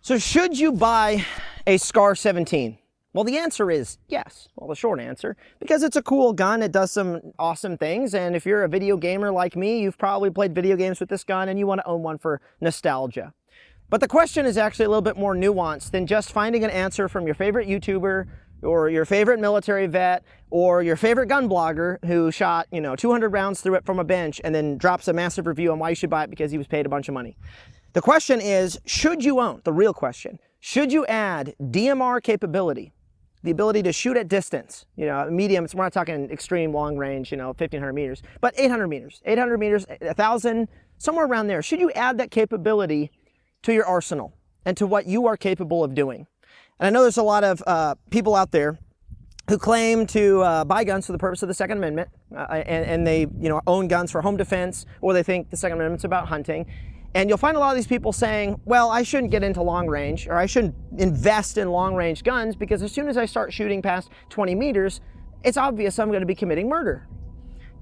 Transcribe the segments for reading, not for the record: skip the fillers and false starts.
So should you buy a SCAR 17? Well, the answer is yes. Well, the short answer, because it's a cool gun. It does some awesome things. And if you're a video gamer like me, you've probably played video games with this gun and you want to own one for nostalgia. But the question is actually a little bit more nuanced than just finding an answer from your favorite YouTuber or your favorite military vet or your favorite gun blogger who shot, 200 rounds through it from a bench and then drops a massive review on why you should buy it because he was paid a bunch of money. The question is, should you own, the real question, should you add DMR capability, the ability to shoot at distance, medium, we're not talking extreme long range, 1,500 meters, but 800 meters, 1,000, somewhere around there. Should you add that capability to your arsenal and to what you are capable of doing? And I know there's a lot of people out there who claim to buy guns for the purpose of the Second Amendment, and they own guns for home defense, or they think the Second Amendment's about hunting. And you'll find a lot of these people saying, well, I shouldn't get into long range, or I shouldn't invest in long range guns because as soon as I start shooting past 20 meters, it's obvious I'm going to be committing murder.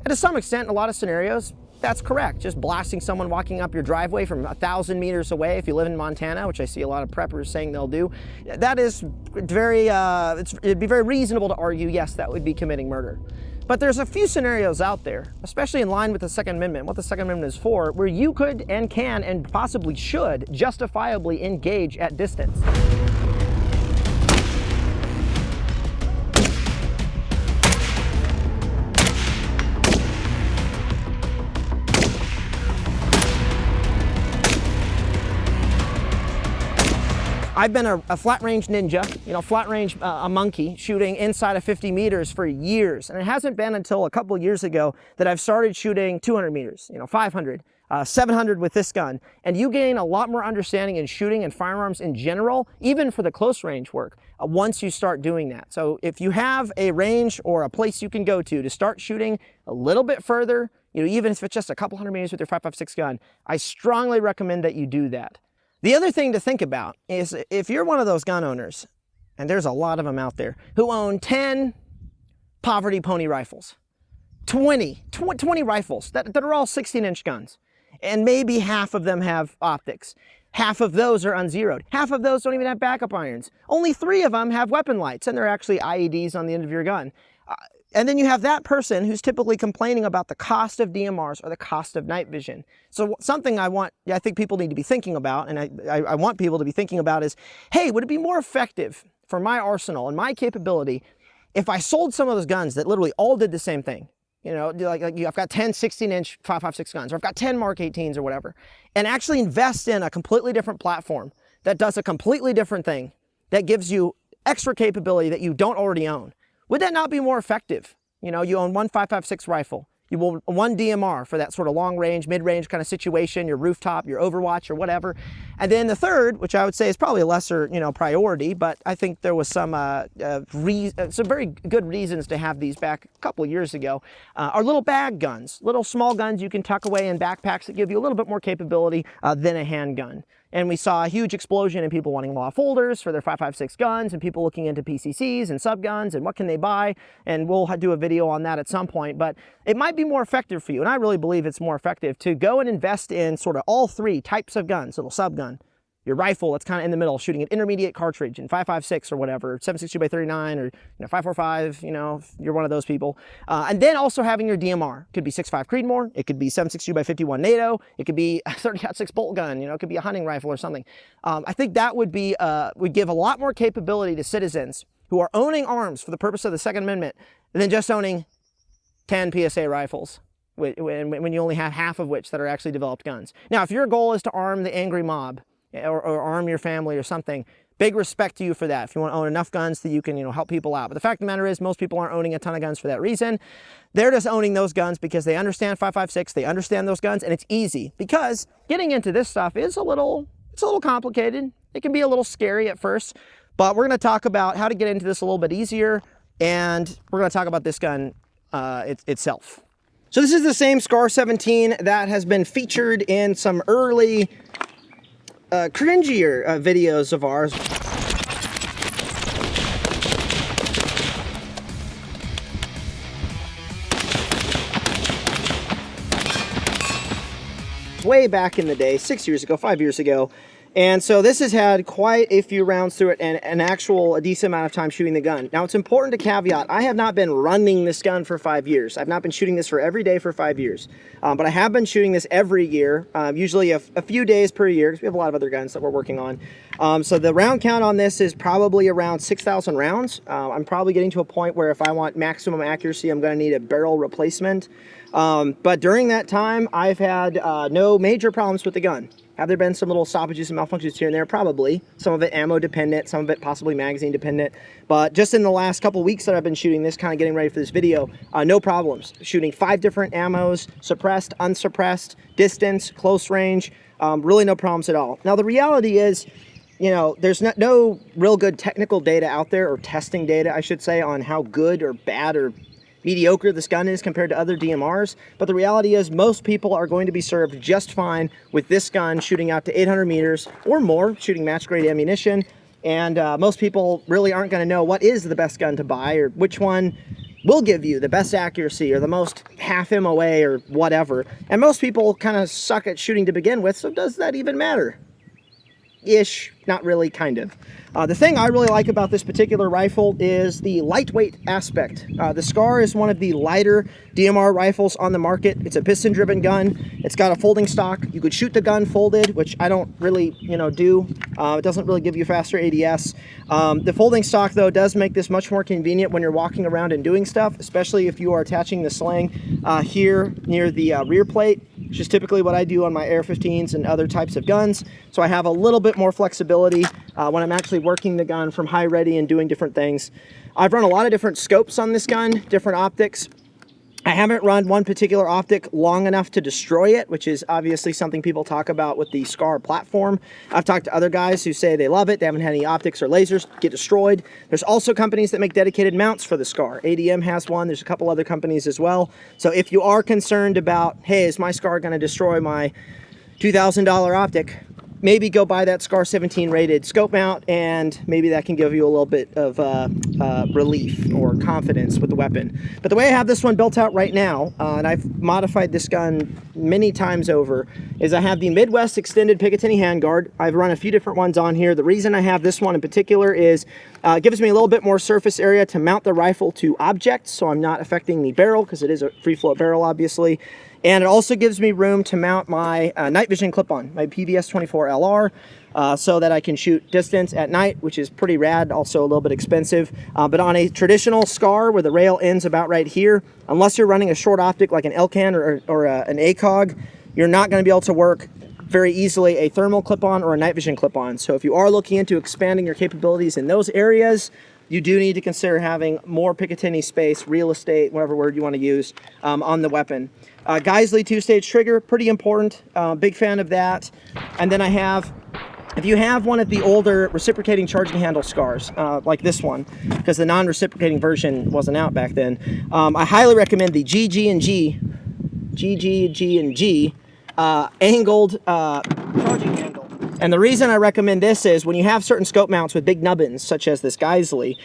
And to some extent, in a lot of scenarios, that's correct. Just blasting someone walking up your driveway from 1,000 meters away, if you live in Montana, which I see a lot of preppers saying they'll do, that is very, it'd be very reasonable to argue, yes, that would be committing murder. But there's a few scenarios out there, especially in line with the Second Amendment, what the Second Amendment is for, where you could and can and possibly should justifiably engage at distance. I've been a flat range ninja, flat range a monkey, shooting inside of 50 meters for years. And it hasn't been until a couple of years ago that I've started shooting 200 meters, 500, 700 with this gun. And you gain a lot more understanding in shooting and firearms in general, even for the close range work, once you start doing that. So if you have a range or a place you can go to start shooting a little bit further, even if it's just a couple hundred meters with your 5.56 gun, I strongly recommend that you do that. The other thing to think about is if you're one of those gun owners, and there's a lot of them out there, who own 10 poverty pony rifles, 20 rifles that are all 16-inch guns, and maybe half of them have optics. Half of those are unzeroed. Half of those don't even have backup irons. Only 3 of them have weapon lights, and they're actually IEDs on the end of your gun. And then you have that person who's typically complaining about the cost of DMRs or the cost of night vision. So something I think people need to be thinking about, and I want people to be thinking about is, hey, would it be more effective for my arsenal and my capability if I sold some of those guns that literally all did the same thing? I've got 10 16-inch 5.56 guns, or I've got 10 Mark 18s or whatever, and actually invest in a completely different platform that does a completely different thing, that gives you extra capability that you don't already own. Would that not be more effective? You own one 5.56 rifle, you will one DMR for that sort of long range, mid range kind of situation, your rooftop, your Overwatch or whatever. And then the third, which I would say is probably a lesser, priority, but I think there was some very good reasons to have these back a couple of years ago, are little bag guns, little small guns you can tuck away in backpacks that give you a little bit more capability than a handgun. And we saw a huge explosion in people wanting law folders for their 5.56 guns, and people looking into PCCs and subguns and what can they buy. And we'll do a video on that at some point. But it might be more effective for you, and I really believe it's more effective to go and invest in sort of all 3 types of guns, little subgun, your rifle that's kind of in the middle, shooting an intermediate cartridge in 5.56 or whatever, 7.62x39 or 5.45, if you're one of those people. And then also having your DMR. It could be 6.5 Creedmoor, it could be 7.62x51 NATO, it could be a 30-06 bolt gun, it could be a hunting rifle or something. I think that would give a lot more capability to citizens who are owning arms for the purpose of the Second Amendment than just owning 10 PSA rifles, when you only have half of which that are actually developed guns. Now, if your goal is to arm the angry mob, or arm your family or something, big respect to you for that, if you want to own enough guns that you can help people out. But the fact of the matter is, most people aren't owning a ton of guns for that reason. They're just owning those guns because they understand 5.56, they understand those guns, and it's easy. Because getting into this stuff is a little complicated. It can be a little scary at first, but we're going to talk about how to get into this a little bit easier, and we're going to talk about this gun itself. So this is the same SCAR 17 that has been featured in some early cringier videos of ours. Way back in the day, 6 years ago, 5 years ago, And so this has had quite a few rounds through it and a decent amount of time shooting the gun. Now it's important to caveat, I have not been running this gun for 5 years. I've not been shooting this for every day for 5 years. But I have been shooting this every year, usually a few days per year, because we have a lot of other guns that we're working on. So the round count on this is probably around 6,000 rounds. I'm probably getting to a point where if I want maximum accuracy, I'm going to need a barrel replacement. But during that time, I've had no major problems with the gun. Have there been some little stoppages and malfunctions here and there? Probably. Some of it ammo dependent, some of it possibly magazine dependent. But just in the last couple weeks that I've been shooting this, kind of getting ready for this video, no problems. Shooting 5 different ammos, suppressed, unsuppressed, distance, close range, really no problems at all. Now the reality is, you know, there's no real good technical data out there, or testing data, I should say, on how good or bad or mediocre this gun is compared to other DMRs, but the reality is most people are going to be served just fine with this gun shooting out to 800 meters or more, shooting match grade ammunition, and most people really aren't going to know what is the best gun to buy or which one will give you the best accuracy or the most half MOA or whatever, and most people kind of suck at shooting to begin with, so does that even matter? Ish, not really, kind of. The thing I really like about this particular rifle is the lightweight aspect. The Scar is one of the lighter DMR rifles on the market. It's a piston-driven gun. It's got a folding stock. You could shoot the gun folded, which I don't really, do. It doesn't really give you faster ADS. The folding stock, though, does make this much more convenient when you're walking around and doing stuff, especially if you are attaching the sling here near the rear plate, which is typically what I do on my AR-15s and other types of guns. So I have a little bit more flexibility when I'm actually working the gun from high ready and doing different things. I've run a lot of different scopes on this gun, different optics. I haven't run one particular optic long enough to destroy it, which is obviously something people talk about with the Scar platform. I've talked to other guys who say they love it. They haven't had any optics or lasers get destroyed. There's also companies that make dedicated mounts for the Scar. ADM has one. There's a couple other companies as well. So if you are concerned about, hey, is my Scar going to destroy my $2,000 optic, maybe go buy that Scar 17 rated scope mount, and maybe that can give you a little bit of relief or confidence with the weapon. But the way I have this one built out right now, and I've modified this gun many times over, is I have the Midwest Extended Picatinny handguard. I've run a few different ones on here. The reason I have this one in particular is it gives me a little bit more surface area to mount the rifle to objects, so I'm not affecting the barrel, because it is a free float barrel, obviously. And it also gives me room to mount my night vision clip-on, my PVS 24 LR, so that I can shoot distance at night, which is pretty rad, also a little bit expensive. But on a traditional Scar where the rail ends about right here, unless you're running a short optic like an Elcan or an ACOG, you're not going to be able to work very easily a thermal clip-on or a night vision clip-on. So if you are looking into expanding your capabilities in those areas, you do need to consider having more Picatinny space, real estate, whatever word you want to use, on the weapon. Geisley 2-stage trigger, pretty important. Big fan of that. And then I have, if you have one of the older reciprocating charging handle Scars, like this one, because the non-reciprocating version wasn't out back then, I highly recommend the GG&G angled charging handle. And the reason I recommend this is when you have certain scope mounts with big nubbins, such as this Geisley,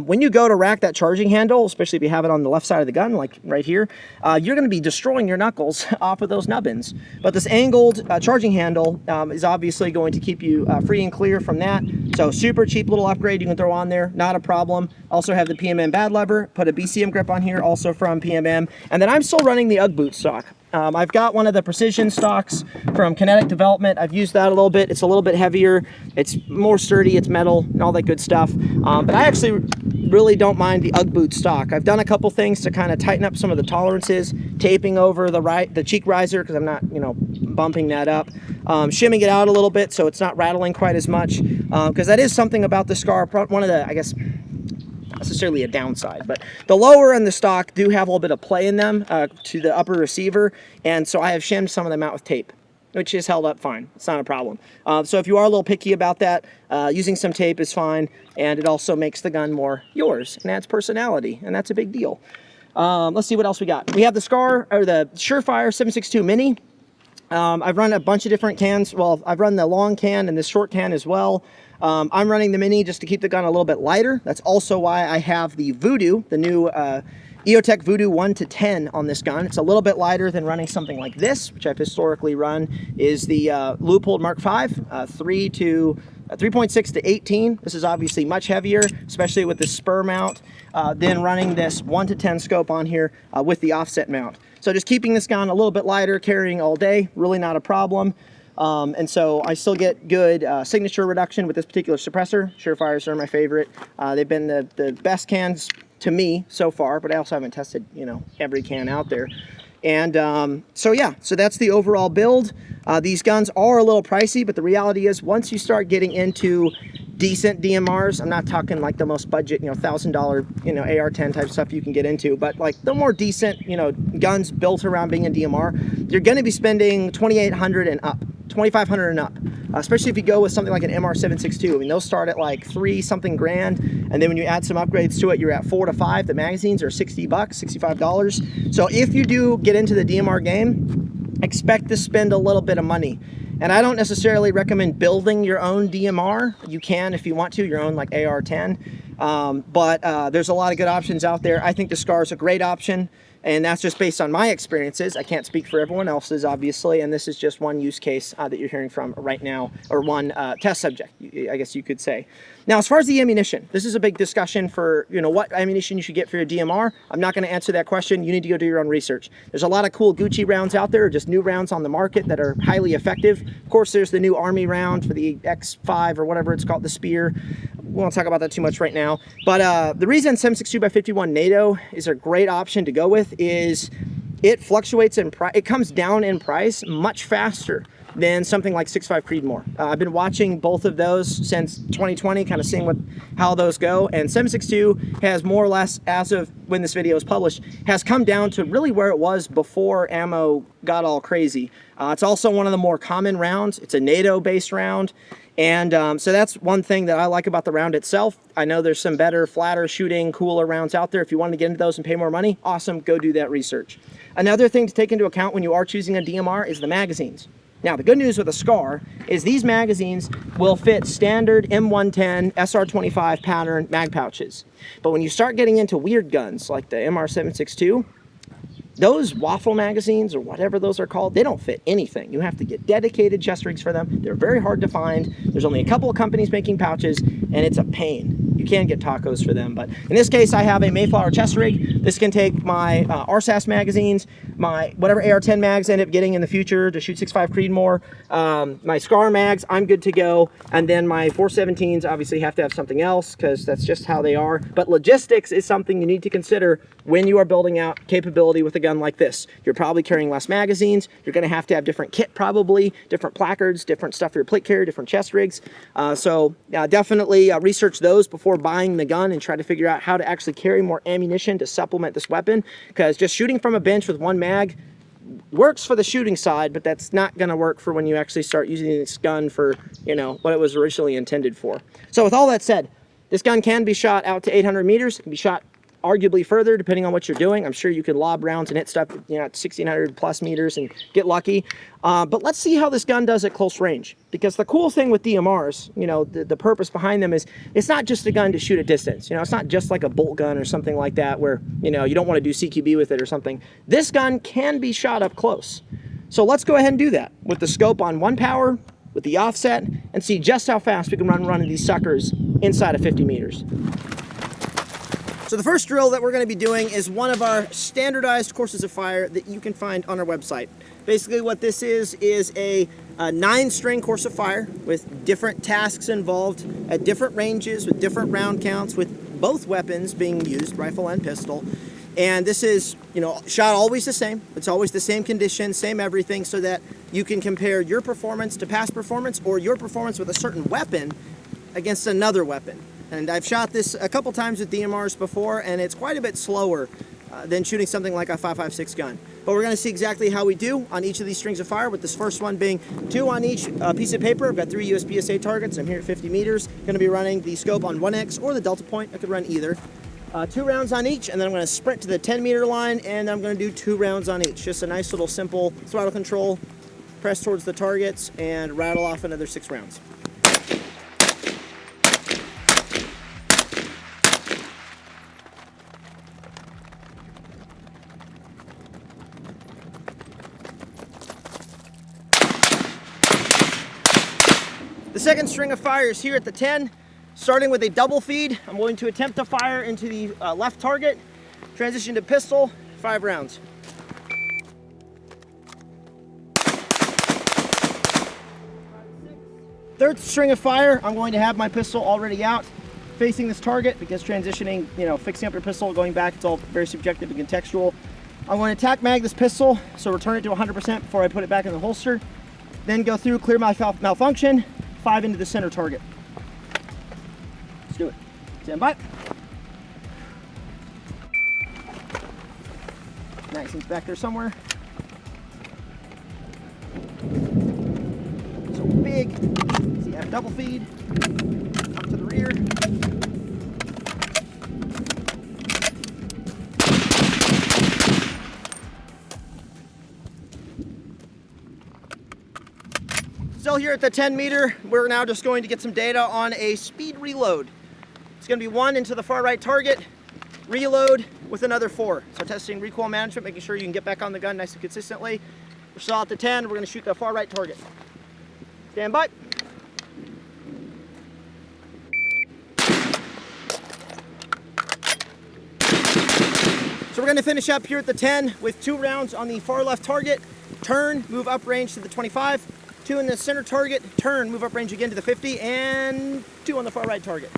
when you go to rack that charging handle, especially if you have it on the left side of the gun, like right here, you're going to be destroying your knuckles off of those nubbins. But this angled charging handle is obviously going to keep you free and clear from that. So super cheap little upgrade you can throw on there, not a problem. Also have the PMM bad lever, put a BCM grip on here, also from PMM. And then I'm still running the UGG boot stock. I've got one of the precision stocks from Kinetic Development. I've used that a little bit. It's a little bit heavier. It's more sturdy. It's metal and all that good stuff. But I actually really don't mind the UGG boot stock. I've done a couple things to kind of tighten up some of the tolerances, taping over the cheek riser because I'm not, bumping that up, shimming it out a little bit so it's not rattling quite as much. Because that is something about the Scar. One of the, I guess, necessarily a downside, but the lower and the stock do have a little bit of play in them to the upper receiver, and so I have shimmed some of them out with tape, which is held up fine. It's not a problem. So if you are a little picky about that, using some tape is fine, and it also makes the gun more yours and adds personality, and that's a big deal. Let's see what else we got. We have the Scar, or the Surefire 7.62 Mini. I've run a bunch of different cans. Well, I've run the long can and this short can as well. I'm running the Mini just to keep the gun a little bit lighter. That's also why I have the Voodoo, the new EOTech Voodoo 1 to 10 on this gun. It's a little bit lighter than running something like this, which I've historically run, is the Leupold Mark V, 3.6 to 18. This is obviously much heavier, especially with the spur mount, than running this 1 to 10 scope on here with the offset mount. So just keeping this gun a little bit lighter, carrying all day, really not a problem. And so I still get good signature reduction with this particular suppressor. Surefires are my favorite. They've been the best cans to me so far, but I also haven't tested, you know, every can out there. And so yeah, so that's the overall build. These guns are a little pricey, but the reality is once you start getting into decent DMRs, I'm not talking like the most budget, you know, $1,000, you know, AR-10 type stuff you can get into, but like the more decent, you know, guns built around being a DMR, you're going to be spending $2,800 and up, $2,500 and up, especially if you go with something like an MR762. I mean, those start at like $3 something grand, and then when you add some upgrades to it, you're at $4 to $5. The magazines are $60, $65. So if you do get into the DMR game, expect to spend a little bit of money. And I don't necessarily recommend building your own DMR. You can if you want to, your own like AR-10. But there's a lot of good options out there. I think the SCAR is a great option, and that's just based on my experiences. I can't speak for everyone else's, obviously, and this is just one use case that you're hearing from right now, or one test subject, I guess you could say. Now, as far as the ammunition, this is a big discussion for, you know, what ammunition you should get for your DMR. I'm not going to answer that question. You need to go do your own research. There's a lot of cool Gucci rounds out there, or just new rounds on the market that are highly effective. Of course, there's the new Army round for the X5 or whatever it's called, the Spear. We won't talk about that too much right now. But the reason 7.62x51 NATO is a great option to go with is it fluctuates in price. It comes down in price much faster than something like 6.5 Creedmoor. I've been watching both of those since 2020, kind of seeing how those go. And 7.62 has more or less, as of when this video is published, has come down to really where it was before ammo got all crazy. It's also one of the more common rounds. It's a NATO-based round. And so that's one thing that I like about the round itself. I know there's some better, flatter shooting, cooler rounds out there. If you want to get into those and pay more money, awesome, go do that research. Another thing to take into account when you are choosing a DMR is the magazines. Now, the good news with a SCAR is these magazines will fit standard M110 SR25 pattern mag pouches. But when you start getting into weird guns like the MR762, those waffle magazines, or whatever those are called, they don't fit anything. You have to get dedicated chest rigs for them. They're very hard to find. There's only a couple of companies making pouches, and it's a pain. You can get tacos for them, but in this case, I have a Mayflower chest rig. This can take my RSAS magazines, my whatever AR-10 mags I end up getting in the future to shoot 6.5 Creedmoor, my SCAR mags, I'm good to go, and then my 417s obviously have to have something else because that's just how they are. But logistics is something you need to consider when you are building out capability with a gun like this. You're probably carrying less magazines. You're going to have different kit, probably different placards, different stuff for your plate carrier, different chest rigs. So definitely research those before buying the gun and try to figure out how to actually carry more ammunition to supplement this weapon, because just shooting from a bench with one mag works for the shooting side, but that's not going to work for when you actually start using this gun for, you know, what it was originally intended for. So with all that said, this gun can be shot out to 800 meters. It can be shot arguably further depending on what you're doing. I'm sure you can lob rounds and hit stuff, you know, at 1,600 plus meters and get lucky. But let's see how this gun does at close range, because the cool thing with DMRs, you know, the purpose behind them is it's not just a gun to shoot at distance. You know, it's not just like a bolt gun or something like that where, you know, you don't want to do CQB with it or something. This gun can be shot up close. So let's go ahead and do that with the scope on 1 power, with the offset, and see just how fast we can run these suckers inside of 50 meters. So the first drill that we're going to be doing is one of our standardized courses of fire that you can find on our website. Basically what this is a 9-string course of fire with different tasks involved at different ranges with different round counts, with both weapons being used, rifle and pistol. And this is, you know, shot always the same. It's always the same condition, same everything, so that you can compare your performance to past performance, or your performance with a certain weapon against another weapon. And I've shot this a couple times with DMRs before, and it's quite a bit slower than shooting something like a 5.56 gun. But we're going to see exactly how we do on each of these strings of fire, with this first one being 2 on each piece of paper. I've got 3 USPSA targets. I'm here at 50 meters. Going to be running the scope on 1X or the Delta Point. I could run either. 2 rounds on each, and then I'm going to sprint to the 10-meter line, and I'm going to do 2 rounds on each. Just a nice little simple throttle control, press towards the targets, and rattle off another 6 rounds. The second string of fire is here at the 10, starting with a double feed. I'm going to attempt to fire into the left target, transition to pistol, 5 rounds. Third string of fire, I'm going to have my pistol already out, facing this target, because transitioning, fixing up your pistol, going back, it's all very subjective and contextual. I'm going to tack mag this pistol, so return it to 100% before I put it back in the holster. Then go through, clear my malfunction, 5 into the center target. Let's do it. Stand by. Magazine's back there somewhere. So big. See, I have double feed. Up to the rear. Still here at the 10 meter, we're now just going to get some data on a speed reload. It's going to be 1 into the far right target, reload with another 4. So testing recoil management, making sure you can get back on the gun nice and consistently. We're still at the 10, we're going to shoot the far right target. Stand by. So we're going to finish up here at the 10 with 2 rounds on the far left target, turn, move up range to the 25. 2 in the center target, turn, move up range again to the 50, and 2 on the far right target.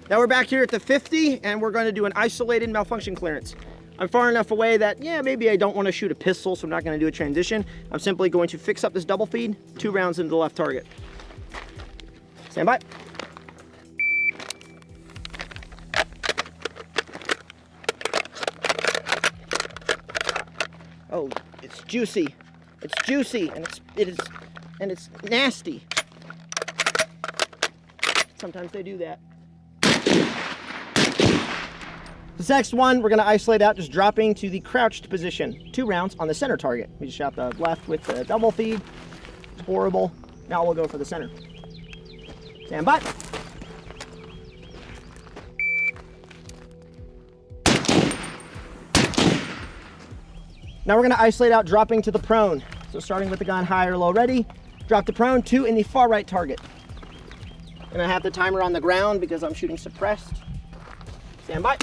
Now we're back here at the 50, and we're going to do an isolated malfunction clearance. I'm far enough away that, maybe I don't want to shoot a pistol, so I'm not going to do a transition. I'm simply going to fix up this double feed, 2 rounds into the left target. Stand by. Oh, it's juicy. It's juicy, and it's nasty. Sometimes they do that. This next one, we're going to isolate out, just dropping to the crouched position. 2 rounds on the center target. We just shot the left with the double feed. It's horrible. Now we'll go for the center. Stand by. Now we're going to isolate out, dropping to the prone. So starting with the gun high or low ready, drop to prone, 2 in the far right target. And I have the timer on the ground because I'm shooting suppressed. Stand by.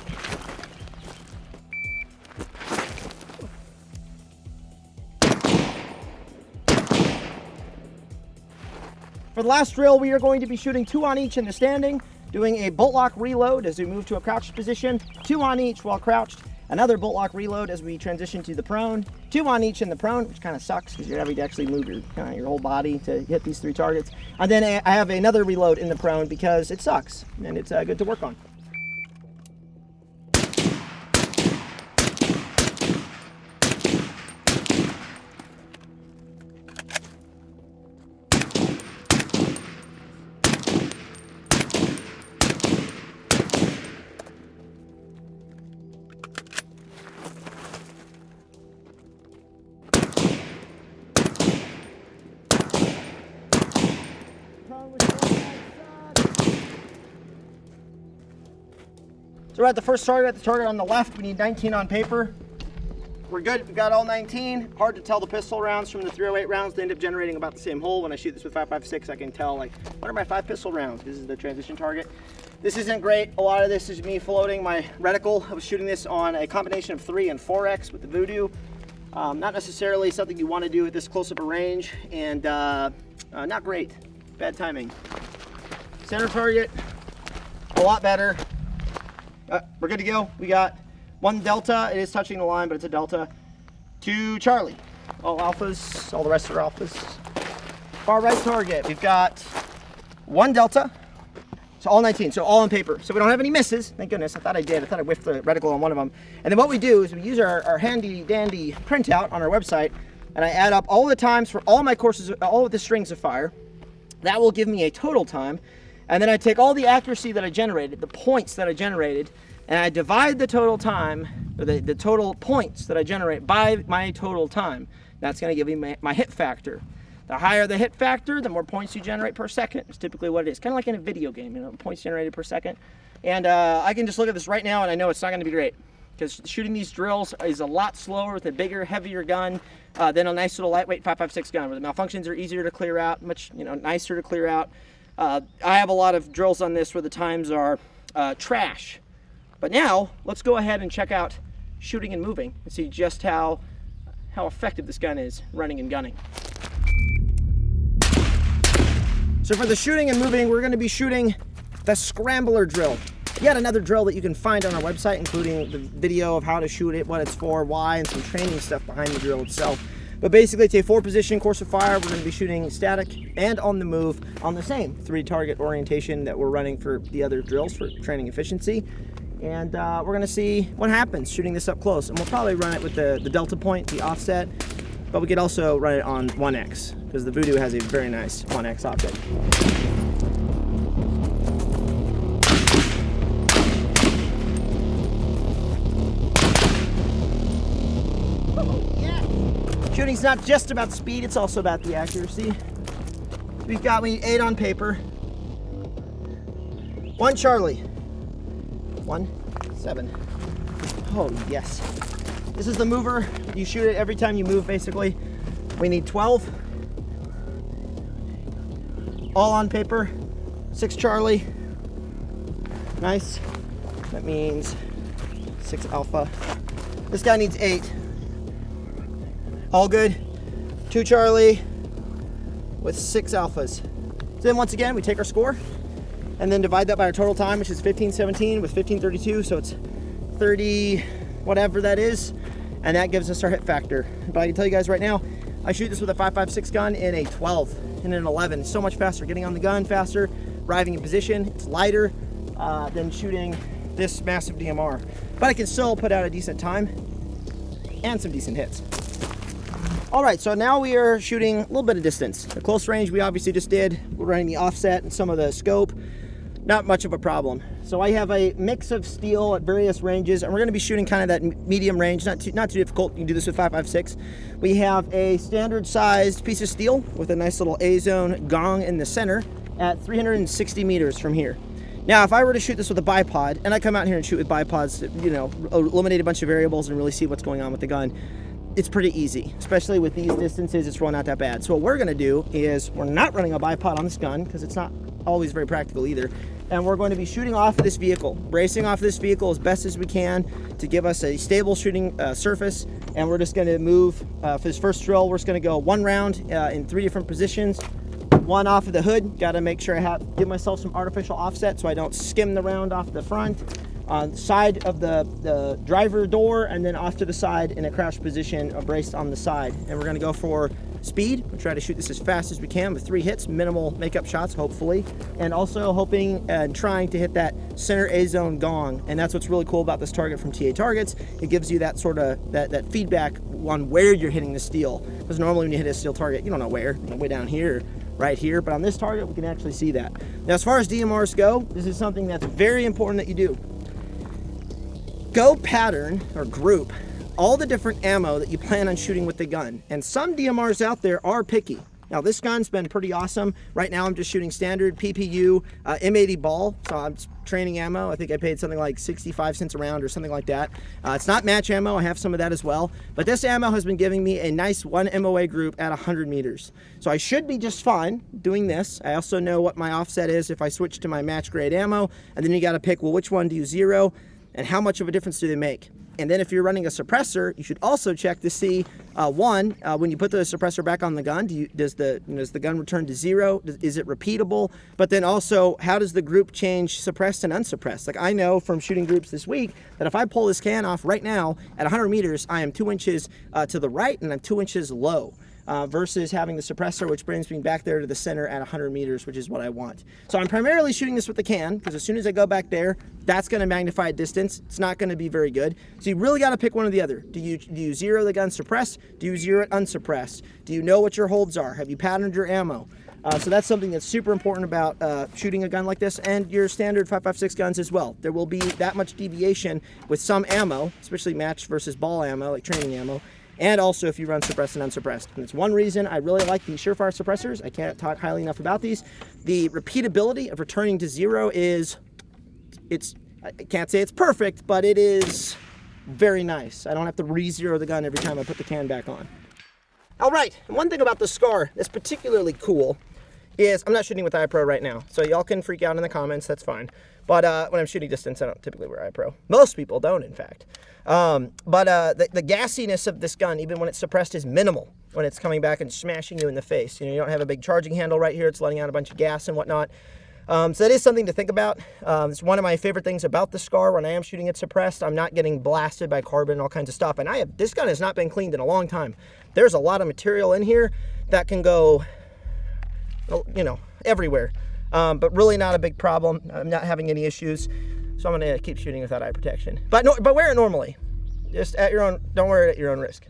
For the last drill, we are going to be shooting 2 on each in the standing, doing a bolt lock reload as we move to a crouched position, 2 on each while crouched, another bolt lock reload as we transition to the prone, 2 on each in the prone, which kind of sucks because you're having to actually move your whole body to hit these 3 targets. And then I have another reload in the prone because it sucks and it's good to work on. So we're at the first target, the target on the left. We need 19 on paper. We're good, we got all 19. Hard to tell the pistol rounds from the 308 rounds. They end up generating about the same hole. When I shoot this with 5.56, I can tell, like, what are my 5 pistol rounds? This is the transition target. This isn't great. A lot of this is me floating my reticle. I was shooting this on a combination of 3 and 4X with the Voodoo. Not necessarily something you want to do at this close of a range, and not great. Bad timing. Center target, a lot better. We're good to go. We got 1 Delta. It is touching the line, but it's a Delta. 2 Charlie. All alphas. All the rest are alphas. Far right target. We've got 1 Delta. So all 19. So all on paper. So we don't have any misses. Thank goodness. I thought I did. I thought I whiffed the reticle on one of them. And then what we do is we use our handy dandy printout on our website, and I add up all the times for all my courses, all of the strings of fire. That will give me a total time. And then I take all the accuracy that I generated, the points that I generated, and I divide the total time, or the total points that I generate by my total time. That's going to give me my hit factor. The higher the hit factor, the more points you generate per second. It's typically what it is. Kind of like in a video game, you know, points generated per second. And I can just look at this right now and I know it's not going to be great, because shooting these drills is a lot slower with a bigger, heavier gun than a nice little lightweight 5.56 gun, where the malfunctions are easier to clear out, much, you know, nicer to clear out. I have a lot of drills on this where the times are trash. But now let's go ahead and check out shooting and moving and see just how effective this gun is running and gunning. So for the shooting and moving, we're going to be shooting the Scrambler Drill. Yet another drill that you can find on our website, including the video of how to shoot it, what it's for, why, and some training stuff behind the drill itself. But basically, it's a 4-position course of fire. We're going to be shooting static and on the move on the same 3-target orientation that we're running for the other drills for training efficiency. And we're going to see what happens shooting this up close. And we'll probably run it with the delta point, the offset, but we could also run it on 1X, because the Voodoo has a very nice 1X optic. Shooting's not just about speed, it's also about the accuracy. We need 8 on paper. 1 Charlie. 1, 7. Oh yes. This is the mover. You shoot it every time you move, basically. We need 12. All on paper. 6 Charlie. Nice. That means 6 Alpha. This guy needs 8. All good. 2 Charlie with 6 Alphas. So then once again, we take our score and then divide that by our total time, which is 15:17 with 15:32. So it's 30, whatever that is. And that gives us our hit factor. But I can tell you guys right now, I shoot this with a 5.56 gun in a 12 and an 11. It's so much faster, getting on the gun faster, arriving in position. It's lighter than shooting this massive DMR. But I can still put out a decent time and some decent hits. All right, so now we are shooting a little bit of distance. The close range we obviously just did. We're running the offset and some of the scope. Not much of a problem. So I have a mix of steel at various ranges, and we're gonna be shooting kind of that medium range, not too difficult. You can do this with 5.56. We have a standard sized piece of steel with a nice little A-zone gong in the center at 360 meters from here. Now, if I were to shoot this with a bipod, and I come out here and shoot with bipods, you know, eliminate a bunch of variables and really see what's going on with the gun, it's pretty easy, especially with these distances. It's really not that bad. So what we're gonna do is we're not running a bipod on this gun because it's not always very practical either. And we're going to be shooting off this vehicle, bracing off this vehicle as best as we can to give us a stable shooting surface. And we're just gonna move, for this first drill, we're just gonna go 1 round in 3 different positions. 1 off of the hood. Gotta make sure I give myself some artificial offset so I don't skim the round off the front. On the side of the driver door, and then off to the side in a crouch position, braced on the side. And we're gonna go for speed. We'll try to shoot this as fast as we can with 3 hits, minimal makeup shots, hopefully. And also hoping and trying to hit that center A-zone gong. And that's what's really cool about this target from TA Targets. It gives you that sort of, that feedback on where you're hitting the steel. Because normally when you hit a steel target, you don't know where, way down here, right here. But on this target, we can actually see that. Now, as far as DMRs go, this is something that's very important that you do. Go pattern or group all the different ammo that you plan on shooting with the gun. And some DMRs out there are picky. Now this gun's been pretty awesome. Right now I'm just shooting standard PPU M80 ball. So I'm training ammo. I think I paid something like 65 cents a round or something like that. It's not match ammo. I have some of that as well. But this ammo has been giving me a nice 1 MOA group at 100 meters. So I should be just fine doing this. I also know what my offset is if I switch to my match grade ammo. And then you got to pick, well, which one do you zero? And how much of a difference do they make? And then if you're running a suppressor, you should also check to see, when you put the suppressor back on the gun, does the gun return to 0? Is it repeatable? But then also, how does the group change suppressed and unsuppressed? Like I know from shooting groups this week that if I pull this can off right now at 100 meters, I am 2 inches to the right and I'm 2 inches low. Versus having the suppressor, which brings me back there to the center at 100 meters, which is what I want. So I'm primarily shooting this with the can, because as soon as I go back there, that's going to magnify distance. It's not going to be very good. So you really got to pick one or the other. Do you zero the gun suppressed? Do you zero it unsuppressed? Do you know what your holds are? Have you patterned your ammo? So that's something that's super important about shooting a gun like this, and your standard 5.56 guns as well. There will be that much deviation with some ammo, especially match versus ball ammo, like training ammo. and also if you run suppressed and unsuppressed. And it's one reason I really like the Surefire suppressors. I can't talk highly enough about these. The repeatability of returning to zero is, I can't say it's perfect, but it is very nice. I don't have to re-zero the gun every time I put the can back on. All right, and one thing about the Scar that's particularly cool is I'm not shooting with iPro right now, so y'all can freak out in the comments, that's fine. But when I'm shooting distance, I don't typically wear iPro. Most people don't, in fact. The gassiness of this gun, even when it's suppressed, is minimal when it's coming back and smashing you in the face. You know, you don't have a big charging handle right here. It's letting out a bunch of gas and whatnot. So that is something to think about. It's one of my favorite things about the Scar when I am shooting it suppressed. I'm not getting blasted by carbon and all kinds of stuff. And this gun has not been cleaned in a long time. There's a lot of material in here that can go, you know, everywhere. But really not a big problem. I'm not having any issues. So I'm gonna keep shooting without eye protection. But wear it normally. Just at your own, don't wear it at your own risk.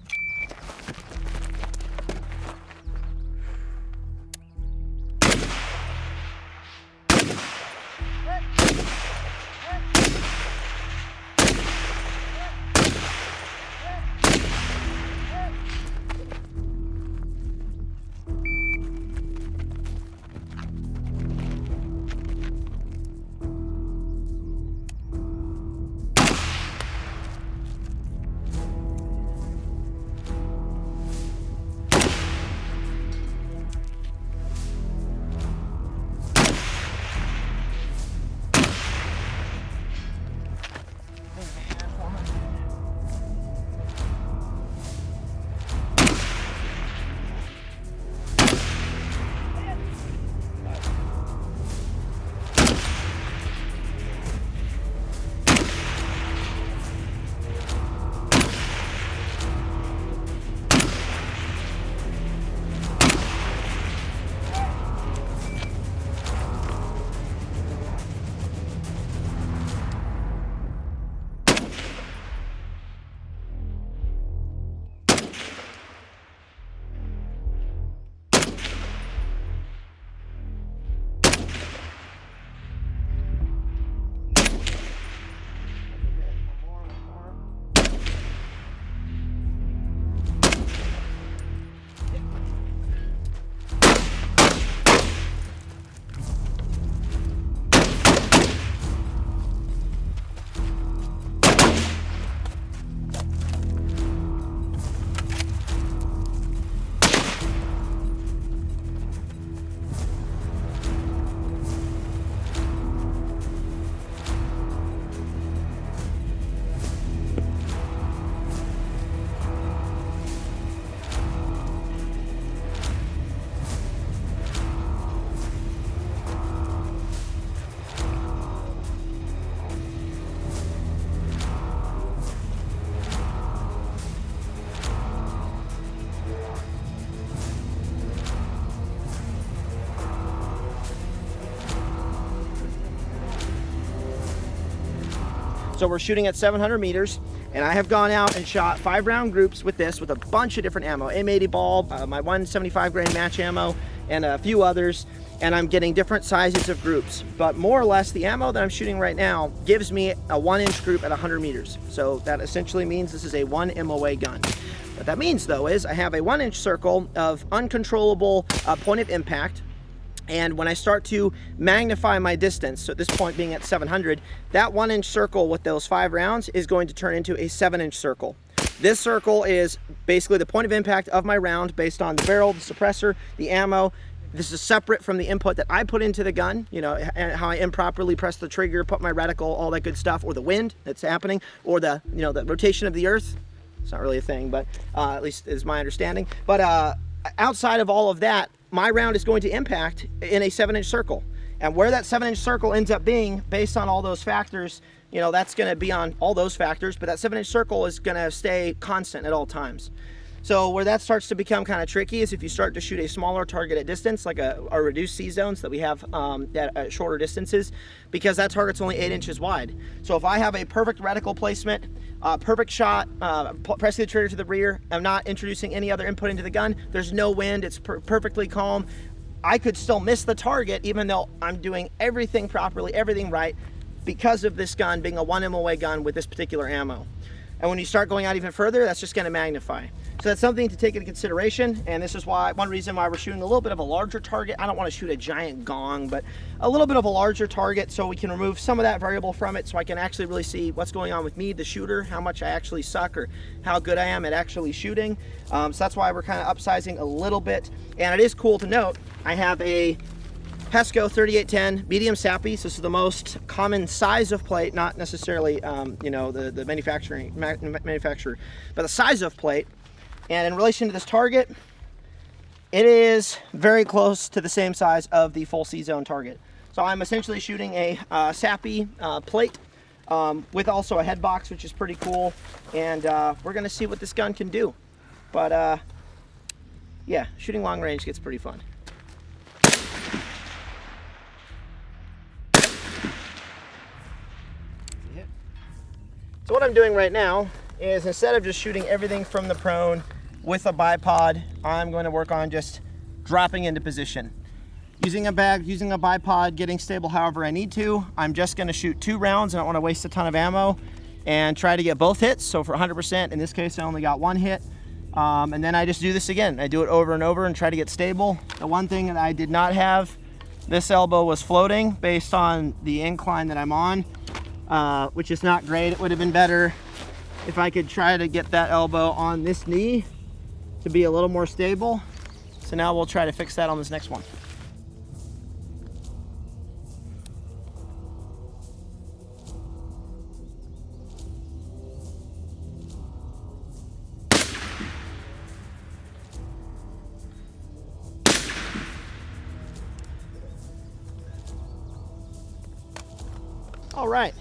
So we're shooting at 700 meters, and I have gone out and shot 5-round groups with this, with a bunch of different ammo. M80 ball, my 175 grain match ammo, and a few others, and I'm getting different sizes of groups. But more or less, the ammo that I'm shooting right now gives me a 1-inch group at 100 meters. So that essentially means this is a 1 MOA gun. What that means, though, is I have a 1-inch circle of uncontrollable point of impact. And when I start to magnify my distance, so at this point being at 700, that 1-inch circle with those 5 rounds is going to turn into a 7-inch circle. This circle is basically the point of impact of my round based on the barrel, the suppressor, the ammo. This is separate from the input that I put into the gun, you know, and how I improperly press the trigger, put my reticle, all that good stuff, or the wind that's happening, or the, you know, the rotation of the earth. It's not really a thing, but at least is my understanding. But outside of all of that, my round is going to impact in a 7-inch circle. And where that 7-inch circle ends up being, based on all those factors, you know, that's going to be on all those factors, but that 7-inch circle is going to stay constant at all times. So where that starts to become kind of tricky is if you start to shoot a smaller target at distance, like our reduced C zones that we have at shorter distances, because that target's only 8 inches wide. So if I have a perfect reticle placement, perfect shot, pressing the trigger to the rear, I'm not introducing any other input into the gun, there's no wind, it's perfectly calm, I could still miss the target even though I'm doing everything properly, everything right, because of this gun being a 1 MOA gun with this particular ammo. And when you start going out even further, that's just going to magnify. So that's something to take into consideration, and this is why one reason why we're shooting a little bit of a larger target. I don't want to shoot a giant gong, but a little bit of a larger target so we can remove some of that variable from it, so I can actually really see what's going on with me, the shooter, how much I actually suck or how good I am at actually shooting. So that's why we're kind of upsizing a little bit. And it is cool to note, I have a Pesco 3810 medium sappy. So this is the most common size of plate, not necessarily you know, the manufacturer, but the size of plate. And in relation to this target, it is very close to the same size of the full C-zone target. So I'm essentially shooting a sappy plate with also a head box, which is pretty cool. And we're gonna see what this gun can do. But yeah, shooting long range gets pretty fun. So what I'm doing right now is, instead of just shooting everything from the prone with a bipod, I'm going to work on just dropping into position. Using a bag, using a bipod, getting stable however I need to. I'm just going to shoot 2 rounds. I don't want to waste a ton of ammo and try to get both hits. So for 100%, in this case, I only got 1 hit. And then I just do this again. I do it over and over and try to get stable. The one thing that I did not have, this elbow was floating based on the incline that I'm on, which is not great. It would have been better if I could try to get that elbow on this knee to be a little more stable. So now we'll try to fix that on this next one. All right,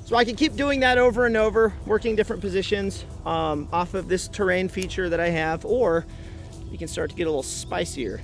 so I can keep doing that over and over, working different positions off of this terrain feature that I have, or you can start to get a little spicier.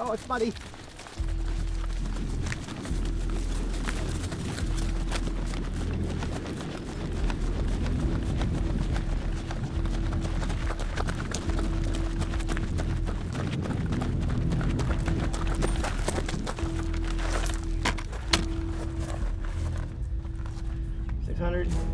Oh, it's muddy. $600.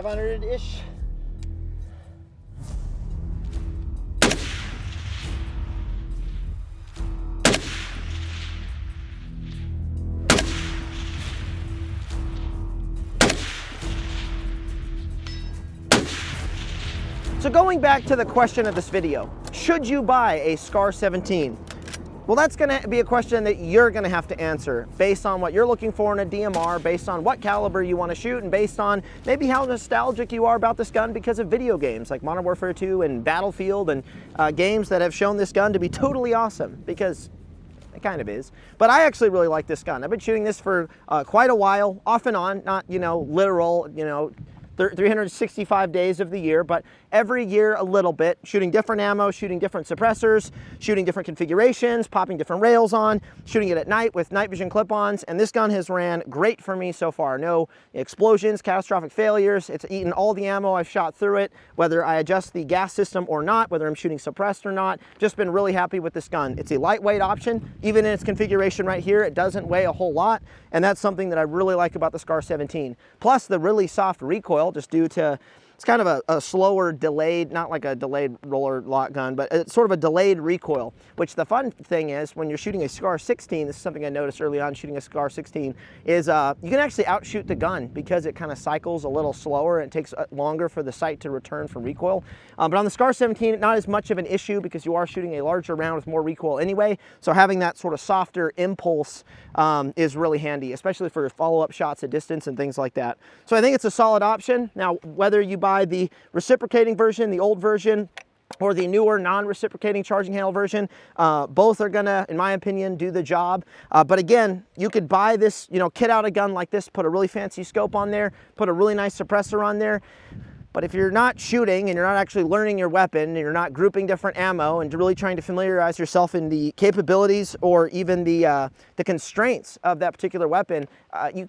$500-ish. So going back to the question of this video, should you buy a SCAR 17? Well, that's going to be a question that you're going to have to answer based on what you're looking for in a DMR, based on what caliber you want to shoot, and based on maybe how nostalgic you are about this gun because of video games like Modern Warfare 2 and Battlefield and games that have shown this gun to be totally awesome, because it kind of is. But I actually really like this gun. I've been shooting this for quite a while, off and on, not, you know, literal, you know, 365 days of the year, but every year a little bit, shooting different ammo, shooting different suppressors, shooting different configurations, popping different rails on, shooting it at night with night vision clip-ons, and this gun has ran great for me so far. No explosions, catastrophic failures. It's eaten all the ammo I've shot through it, whether I adjust the gas system or not, whether I'm shooting suppressed or not. Just been really happy with this gun. It's a lightweight option. Even in its configuration right here, it doesn't weigh a whole lot, and that's something that I really like about the Scar 17. Plus the really soft recoil, just due to it's kind of a slower delayed, not like a delayed roller lock gun, but it's sort of a delayed recoil, which the fun thing is when you're shooting a Scar 16, this is something I noticed early on shooting a Scar 16, is you can actually outshoot the gun because it kind of cycles a little slower and it takes longer for the sight to return from recoil. But on the Scar 17, not as much of an issue because you are shooting a larger round with more recoil anyway, so having that sort of softer impulse is really handy, especially for follow-up shots at distance and things like that. So I think it's a solid option. Now, whether you buy the reciprocating version, the old version, or the newer non-reciprocating charging handle version, both are gonna, in my opinion, do the job. But again, you could buy this, kit out a gun like this, put a really fancy scope on there, put a really nice suppressor on there. But if you're not shooting and you're not actually learning your weapon and you're not grouping different ammo and really trying to familiarize yourself in the capabilities or even the constraints of that particular weapon,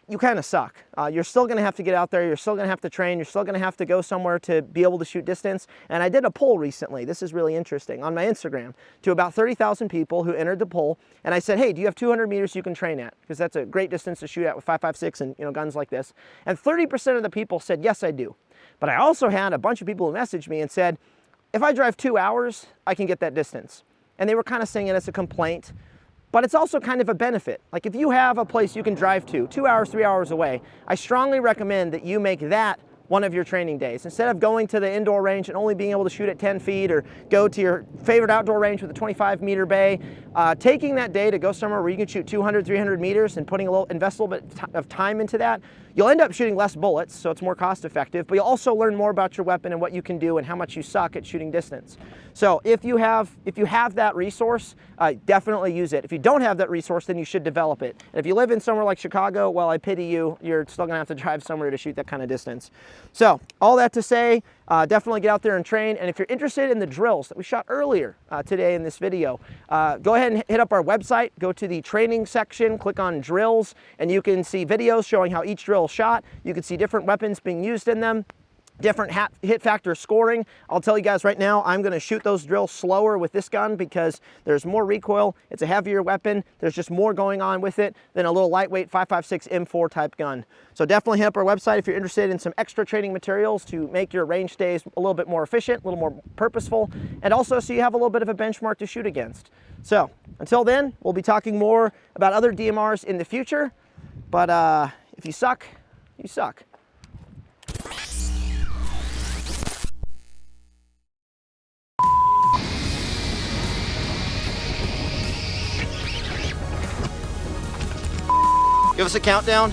you kind of suck. You're still gonna have to get out there, you're still gonna have to train, you're still gonna have to go somewhere to be able to shoot distance. And I did a poll recently, this is really interesting, on my Instagram to about 30,000 people who entered the poll. And I said, hey, do you have 200 meters you can train at? Because that's a great distance to shoot at with 5.56 and guns like this. And 30% of the people said, yes, I do. But I also had a bunch of people who messaged me and said, if I drive 2 hours, I can get that distance. And they were kind of saying it as a complaint, but it's also kind of a benefit. Like if you have a place you can drive to 2 hours, 3 hours away, I strongly recommend that you make that one of your training days. Instead of going to the indoor range and only being able to shoot at 10 feet or go to your favorite outdoor range with a 25-meter bay, taking that day to go somewhere where you can shoot 200, 300 meters and invest a little bit of time into that, you'll end up shooting less bullets, so it's more cost effective, but you'll also learn more about your weapon and what you can do and how much you suck at shooting distance. So if you have that resource, definitely use it. If you don't have that resource, then you should develop it. And if you live in somewhere like Chicago, well, I pity you. You're still gonna have to drive somewhere to shoot that kind of distance. So all that to say, definitely get out there and train. And if you're interested in the drills that we shot earlier today in this video, go ahead and hit up our website, go to the training section, click on drills, and you can see videos showing how each drill is shot. You can see different weapons being used in them, different hit factor scoring. I'll tell you guys right now, I'm gonna shoot those drills slower with this gun because there's more recoil, it's a heavier weapon, there's just more going on with it than a little lightweight 5.56 M4 type gun. So definitely hit up our website if you're interested in some extra training materials to make your range days a little bit more efficient, a little more purposeful, and also so you have a little bit of a benchmark to shoot against. So until then, we'll be talking more about other DMRs in the future, but if you suck, you suck. Give us a countdown.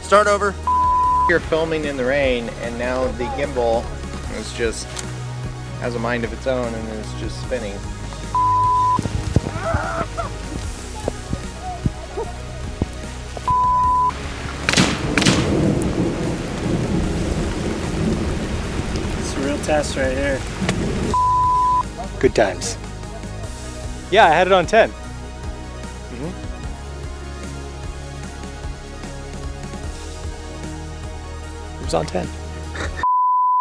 Start over. You're filming in the rain, and now the gimbal is just has a mind of its own and is just spinning. It's a real test right here. Good times. Yeah, I had it on 10. It was on 10.